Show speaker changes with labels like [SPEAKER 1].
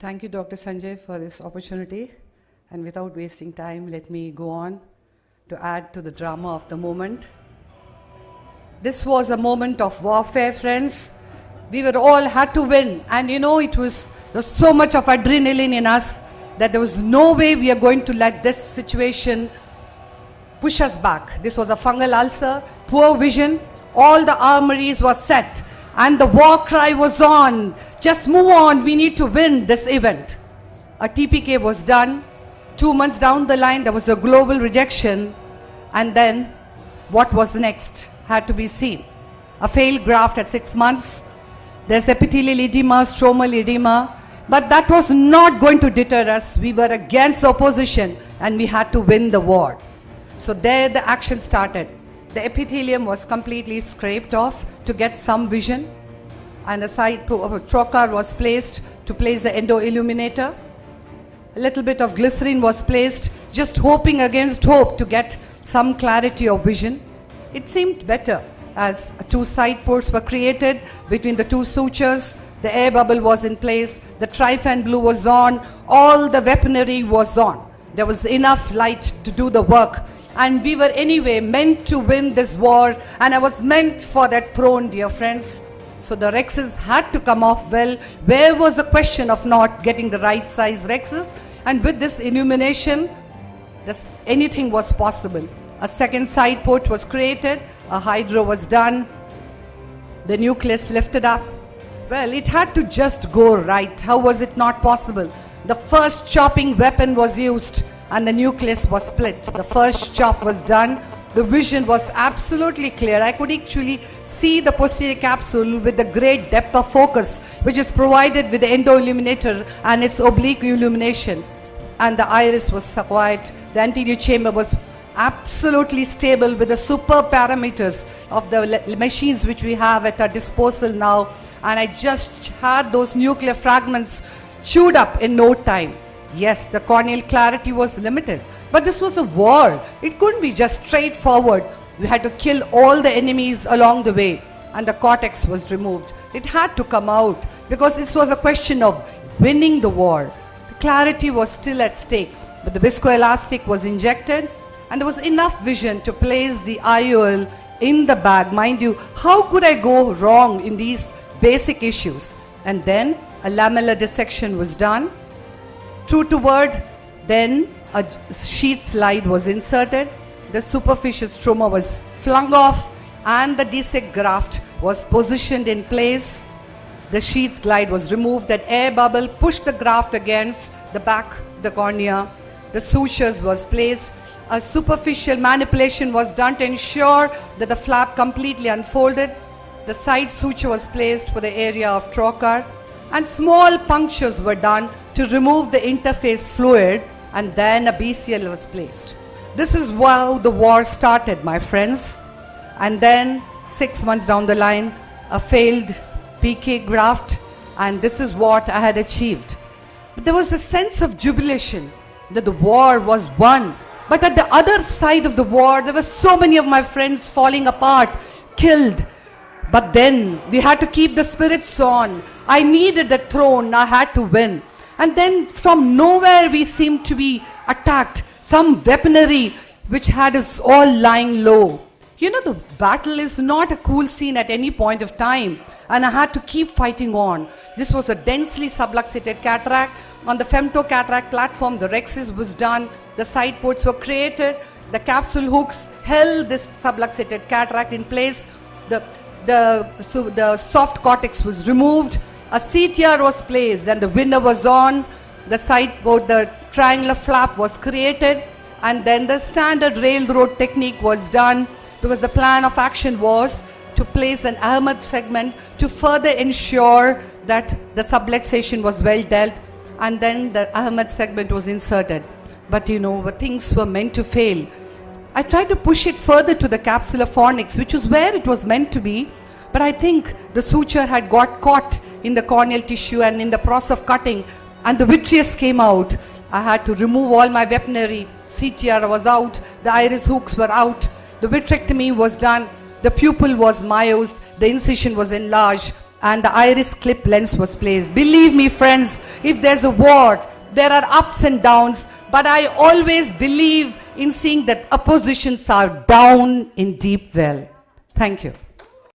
[SPEAKER 1] Thank you, Dr. Sanjay, for this opportunity. And without wasting time, let me go on to add to the drama of the moment. This was a moment of warfare, friends. We were all had to win. And you know, there was so much of adrenaline in us that there was no way we are going to let this situation push us back. This was a fungal ulcer, poor vision, all the armories were set, and the war cry was on. Just move on, we need to win this event. A TPK was done. 2 months down the line, there was a global rejection. And then, what was next had to be seen. A failed graft at 6 months. There's epithelial edema, stromal edema. But that was not going to deter us. We were against opposition and we had to win the war. So there the action started. The epithelium was completely scraped off to get some vision. And a side trocar was placed to place the endo-illuminator. A little bit of glycerin was placed, just hoping against hope to get some clarity of vision. It seemed better as 2 side ports were created between the 2 sutures. The air bubble was in place, the Trifan blue was on, all the weaponry was on. There was enough light to do the work. And we were anyway meant to win this war, and I was meant for that throne, dear friends. So the rexes had to come off well. Where was the question of not getting the right size rexes? And with this illumination, anything was possible. A second side port was created, a hydro was done, the nucleus lifted up. Well, it had to just go right. How was it not possible? The first chopping weapon was used and the nucleus was split. The first chop was done. The vision was absolutely clear. I could actually see the posterior capsule with the great depth of focus which is provided with the endo-illuminator and its oblique illumination. And the iris was quiet. The anterior chamber was absolutely stable with the super parameters of the machines which we have at our disposal now. And I just had those nuclear fragments chewed up in no time. Yes, the corneal clarity was limited, but this was a war. It couldn't be just straightforward. We had to kill all the enemies along the way, and the cortex was removed. It had to come out because this was a question of winning the war. The clarity was still at stake, but the viscoelastic was injected, and there was enough vision to place the IOL in the bag. Mind you, how could I go wrong in these basic issues? And then a lamellar dissection was done. True to word, then a sheath slide was inserted. The superficial stroma was flung off and the dissect graft was positioned in place. The sheath slide was removed. That air bubble pushed the graft against the back of the cornea. The sutures was placed. A superficial manipulation was done to ensure that the flap completely unfolded. The side suture was placed for the area of trocar, and small punctures were done to remove the interface fluid, and then a BCL was placed. This is how the war started, my friends. And then 6 months down the line, a failed PK graft, and this is what I had achieved. But there was a sense of jubilation that the war was won. But at the other side of the war, there were so many of my friends falling apart, killed. But then we had to keep the spirits on. I needed the throne, I had to win. And then from nowhere we seemed to be attacked. Some weaponry which had us all lying low. You know, the battle is not a cool scene at any point of time. And I had to keep fighting on. This was a densely subluxated cataract. On the femtocataract platform, the rexis was done. The side ports were created. The capsule hooks held this subluxated cataract in place. The soft cortex was removed. A CTR was placed and the winner was on. The side port, the triangular flap was created, and then the standard railroad technique was done because the plan of action was to place an Ahmed segment to further ensure that the subluxation was well dealt, and then the Ahmed segment was inserted. But you know, things were meant to fail. I tried to push it further to the capsular fornix, which is where it was meant to be, but I think the suture had got caught in the corneal tissue, and in the process of cutting, and the vitreous came out. I had to remove all my weaponry. CTR was out, the iris hooks were out, the vitrectomy was done, the pupil was myosed, the incision was enlarged, and the iris clip lens was placed. Believe me, friends, if there's a war, there are ups and downs, but I always believe in seeing that oppositions are down in deep well. Thank you.